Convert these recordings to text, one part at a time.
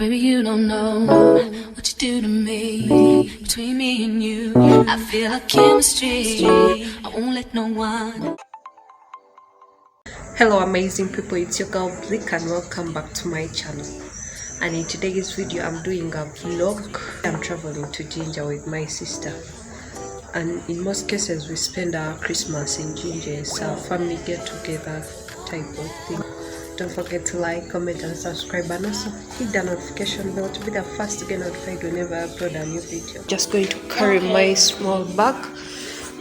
Baby, you don't know what you do to me. Between me and you, I feel like chemistry. I won't let no one. Hello amazing people, it's your girl Blick and welcome back to my channel. And in today's video I'm doing a vlog. I'm traveling to Jinja with my sister, and in most cases we spend our Christmas in Jinja. It's a family get together type of thing. Don't forget to like, comment and subscribe, and also hit the notification bell to be the first to get notified whenever I upload a new video. Just going to carry my small bag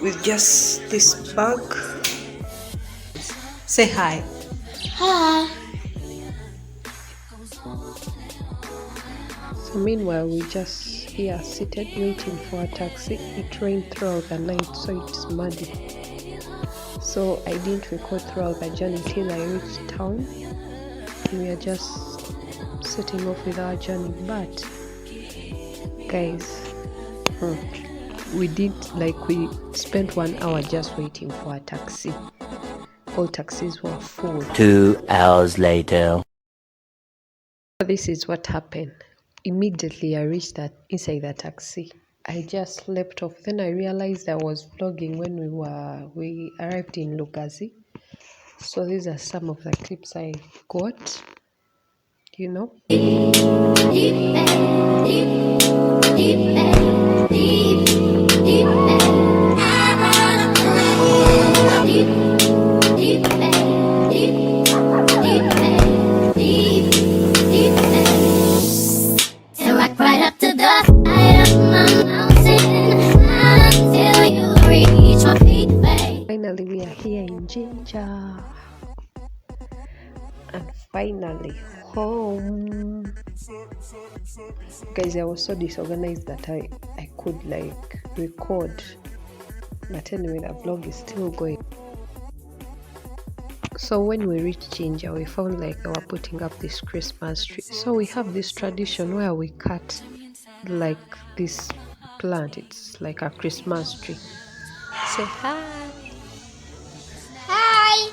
with just this bag. Say hi. Hi. So meanwhile we just here seated waiting for a taxi. It rained throughout the night, so it's muddy. So I didn't record throughout the journey till I reached town. We are just setting off with our journey, but guys, we spent 1 hour just waiting for a taxi. All taxis were full. 2 hours later. This is what happened. Immediately I reached inside the taxi, I just leapt off. Then I realized I was vlogging when we arrived in Mandazi. So these are some of the clips I got, you know. Finally we are here in Jinja, and finally home. Guys, I was so disorganized that I could record, but anyway the vlog is still going. So when we reached Jinja, we found they were putting up this Christmas tree. So we have this tradition where we cut this plant. It's like a Christmas tree. Say hi. Hi.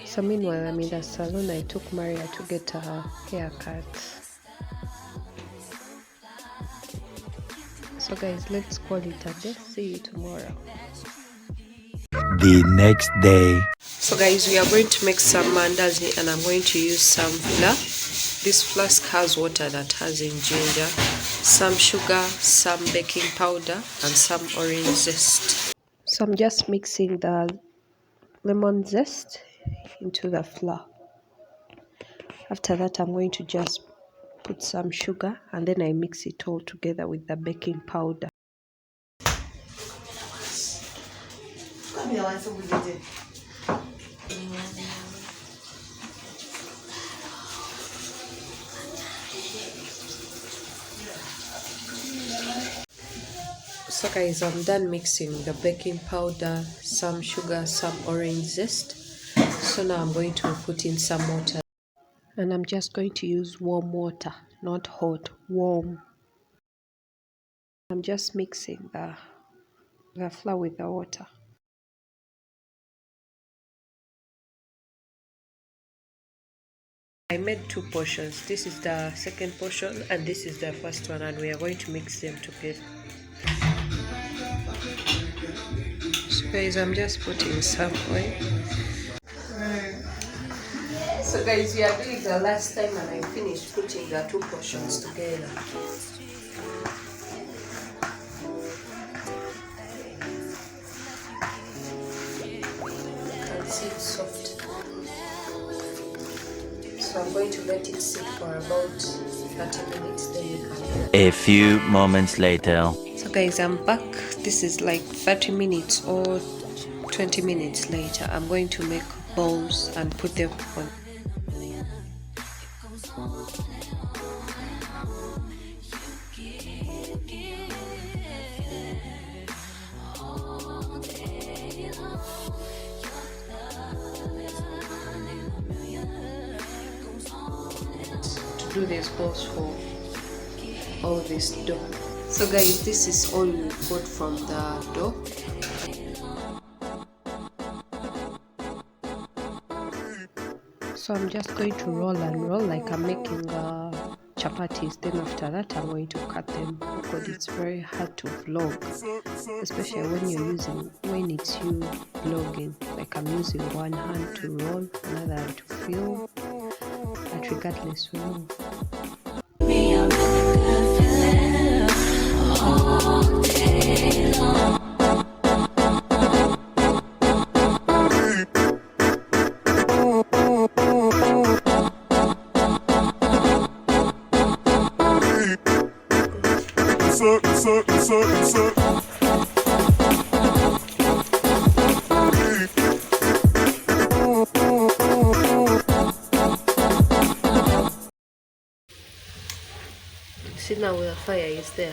So meanwhile I'm in the salon. I took Maria to get her haircut. So guys, let's call it a day. See you tomorrow. The next day. So guys, we are going to make some mandazi, and I'm going to use some flour. This flask has water that has in ginger, some sugar, some baking powder and some orange zest. So I'm just mixing the lemon zest into the flour. After that I'm going to just put some sugar, and then I mix it all together with the baking powder. So guys, I'm done mixing the baking powder, some sugar, some orange zest. So now I'm going to put in some water, and I'm just going to use warm water, not hot, warm. I'm just mixing the flour with the water. I made 2 portions. This is the second portion and this is the first one, and we are going to mix them together. So guys, I'm just putting some oil. So guys, we are doing the last time, and I finished putting the 2 portions together. You can see it's soft. So I'm going to let it sit for about 30 minutes, then you can. A few moments later. So guys, I'm back. This is like 30 minutes or 20 minutes later. I'm going to make balls and put them on. To do these balls for all this dough. So guys, this is all we got from the dough. So I'm just going to roll and roll like I'm making chapatis. Then after that I'm going to cut them, because it's very hard to vlog, especially when it's you vlogging. Like I'm using one hand to roll, another hand to film, but regardless we know. Me, I really could feel all day long. See, now the fire is there.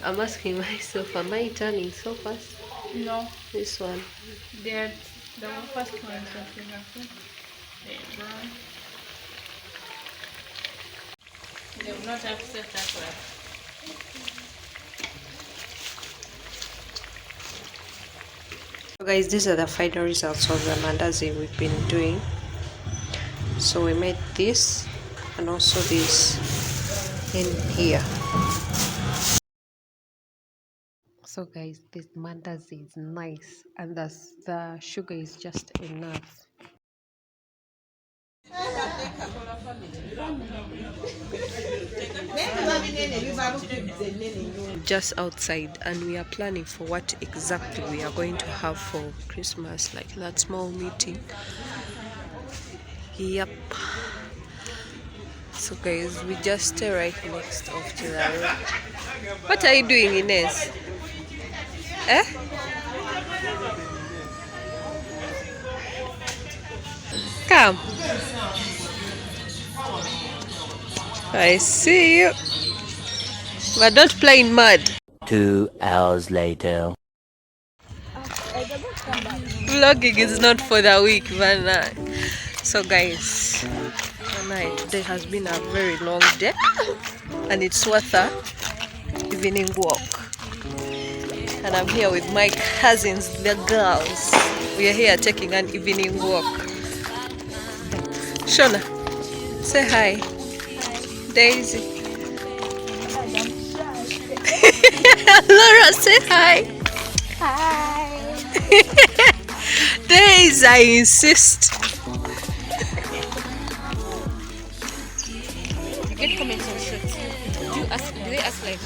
I'm asking myself, am I turning so fast? No, This one. the first one is the flavorful. The brown. They will not accept that one. So guys, these are the final results of the mandazi we've been doing. So we made this and also this in here. So guys, this mandazi is nice, and the sugar is just enough. Just outside, and we are planning for what exactly we are going to have for Christmas, like that small meeting. Yep. So guys, we just stay right next to the road. What are you doing, Inez? Eh? Come. I see you. But don't play in mud. 2 hours later. Vlogging is not for the weak, Vanna. So guys, today has been a very long day, and it's worth a evening walk. And I'm here with my cousins, the girls. We are here taking an evening walk. Shona, say hi. Daisy. Laura, say hi. Hi. Daisy, I insist. You get comments on shirts. Do they ask like,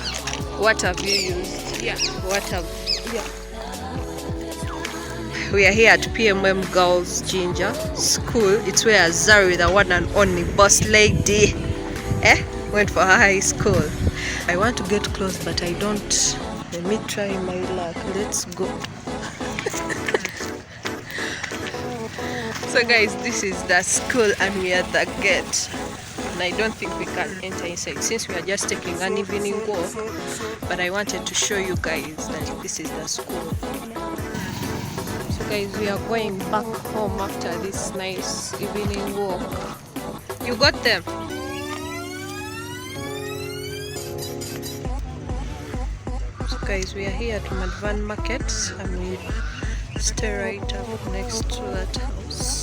What have you used? yeah, What have... yeah. We are here at PMM Girls Jinja School. It's where Zari, the one and only boss lady, went for her high school. I want to get close, but I don't. Let me try my luck. Let's go. So guys, this is the school and we are at the gate. And I don't think we can enter inside since we are just taking an evening walk. But I wanted to show you guys that this is the school. So guys, we are going back home after this nice evening walk. You got them? So guys, we are here at Madvan Market and we stay right up next to that house.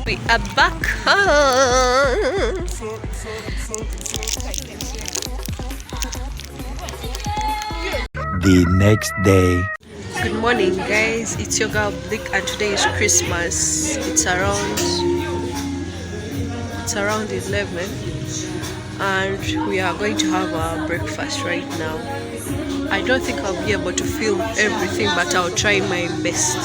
We are back home. The next day. Good morning guys, it's your girl Blick and today is Christmas. It's around 11 and we are going to have our breakfast right now. I don't think I'll be able to film everything, but I'll try my best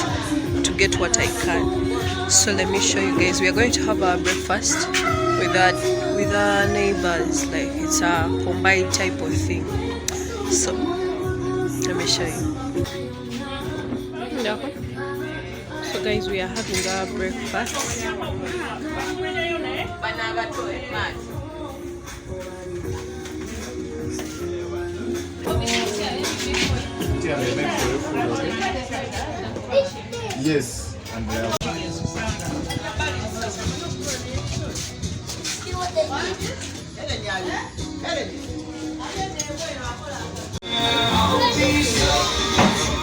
to get what I can. So let me show you guys. We are going to have our breakfast with our neighbors, like it's a combined type of thing. So let me show you. So guys, we are having our breakfast. Yes, and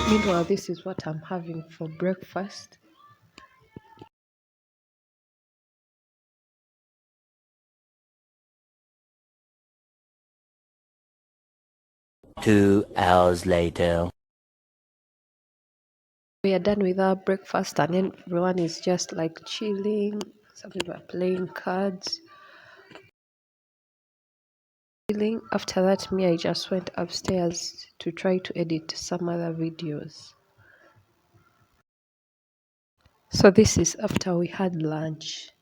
Meanwhile, this is what I'm having for breakfast. Two hours later. We are done with our breakfast and then everyone is just like chilling. Some people are playing cards. After that, I just went upstairs to try to edit some other videos. So this is after we had lunch.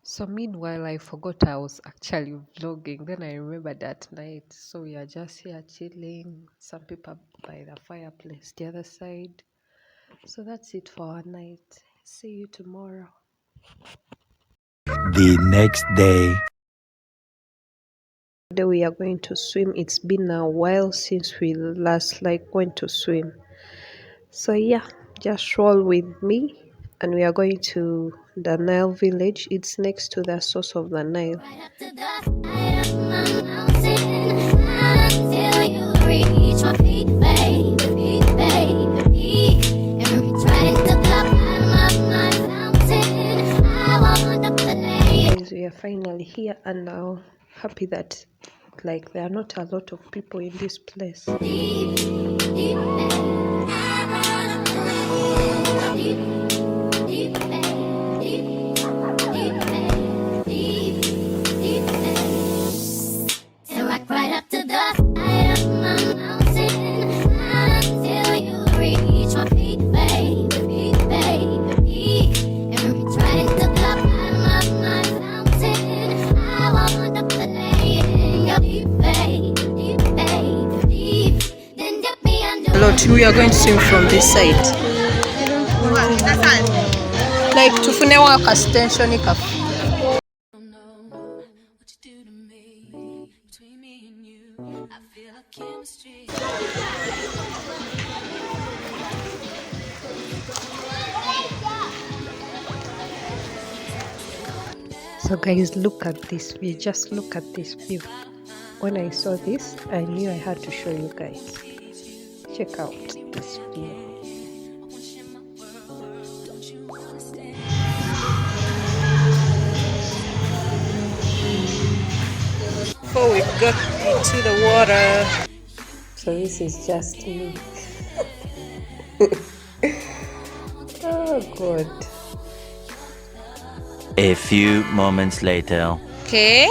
So meanwhile, I forgot I was actually vlogging. Then I remembered that night. So we are just here chilling. Some people by the fireplace, the other side. So that's it for our night. See you tomorrow. The next day. Today we are going to swim. It's been a while since we last went to swim. So yeah, just roll with me. And we are going to the Nile village. It's next to the source of the Nile. We are finally here and now happy that there are not a lot of people in this place. We are going to swim from this side. Like tufunewa extension ikafu. So guys, look at this view. Just look at this view. When I saw this, I knew I had to show you guys. Check out this view. Before we got into the water. So this is just me. Oh God. A few moments later. Okay.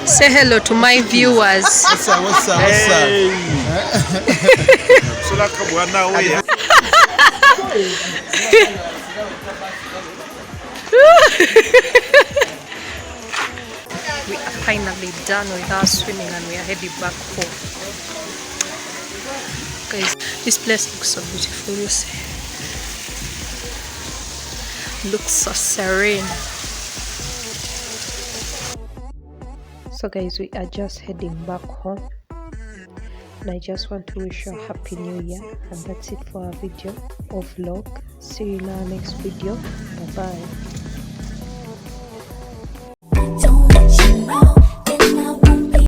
Say hello to my viewers. What's up? We are finally done with our swimming and we are heading back home. Guys, this place looks so beautiful, you see. Looks so serene. So guys, we are just heading back home. And I just want to wish you a happy new year. And that's it for our video or vlog. See you in our next video. Bye bye.